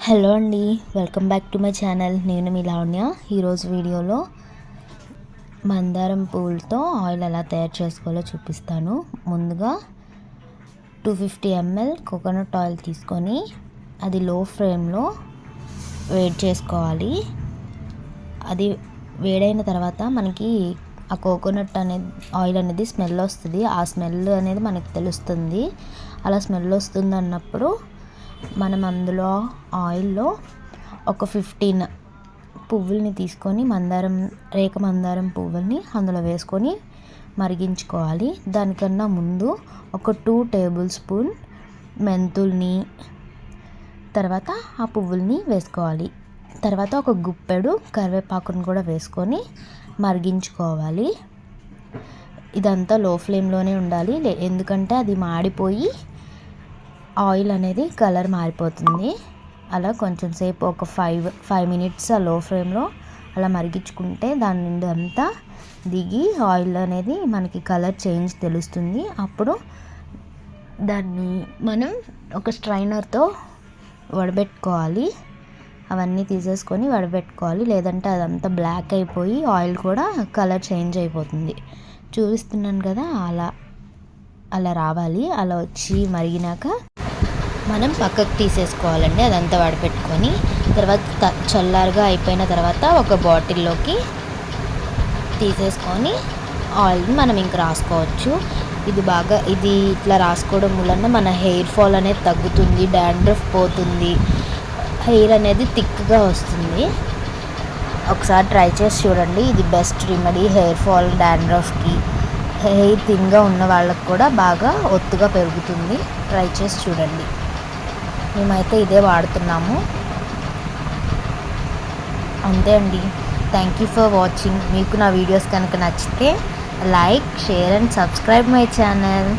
Hello అండి, welcome back to my channel. నేను మీ లావణ్య. ఈరోజు వీడియోలో మందారం పూలతో ఆయిల్ ఎలా తయారు చేసుకోవాలో చూపిస్తాను. ముందుగా 250 ml కోకోనట్ ఆయిల్ తీసుకొని అది లో ఫ్లేమ్లో వేడి చేసుకోవాలి. అది వేడైన తర్వాత మనకి ఆ కోకోనట్ అనేది ఆయిల్ అనేది స్మెల్ వస్తుంది. ఆ స్మెల్ అనేది మనకు తెలుస్తుంది. అలా స్మెల్ వస్తుంది అన్నప్పుడు మనం అందులో ఆయిల్లో ఒక 15 పువ్వుల్ని తీసుకొని మందారం పువ్వుల్ని అందులో వేసుకొని మరిగించుకోవాలి. దానికన్నా ముందు ఒక 2 టేబుల్ స్పూన్ మెంతుల్ని తర్వాత ఆ పువ్వుల్ని వేసుకోవాలి. తర్వాత ఒక గుప్పెడు కరివేపాకును కూడా వేసుకొని మరిగించుకోవాలి. ఇదంతా లో ఫ్లేమ్లోనే ఉండాలి, ఎందుకంటే అది మాడిపోయి ఆయిల్ అనేది కలర్ మారిపోతుంది. అలా కొంచెం సేపు ఒక 5 మినిట్స్ ఆ లో ఫ్లేమ్లో అలా మరిగించుకుంటే దాని నుండి అంతా దిగి ఆయిల్ అనేది మనకి కలర్ చేంజ్ తెలుస్తుంది. అప్పుడు దాన్ని మనం ఒక స్ట్రైనర్తో వడబెట్టుకోవాలి. అవన్నీ తీసేసుకొని వడబెట్టుకోవాలి, లేదంటే అదంతా బ్లాక్ అయిపోయి ఆయిల్ కూడా కలర్ చేంజ్ అయిపోతుంది. చూపిస్తున్నాను కదా, అలా రావాలి. అలా వచ్చి మరిగినాక మనం పక్కకు తీసేసుకోవాలండి. అదంతా వడపెట్టుకొని తర్వాత చల్లారుగా అయిపోయిన తర్వాత ఒక బాటిల్లోకి తీసేసుకొని ఆయిల్ని మనం ఇంక రాసుకోవచ్చు. ఇది ఇట్లా రాసుకోవడం వలన మన హెయిర్ ఫాల్ అనేది తగ్గుతుంది, డాండ్రఫ్ పోతుంది, హెయిర్ అనేది థిక్గా వస్తుంది. ఒకసారి ట్రై చేసి చూడండి. ఇది బెస్ట్ రెమెడీ హెయిర్ ఫాల్, డాండ్రఫ్కి. హెయిర్ థిన్గా ఉన్న వాళ్ళకి కూడా బాగా ఒత్తుగా పెరుగుతుంది. ట్రై చేసి చూడండి. మేమైతే ఇదే వాడుతున్నాము. అంతే అండి. Thank you for watching. మీకు నా వీడియోస్ కనుక నచ్చితే like, share and subscribe my channel.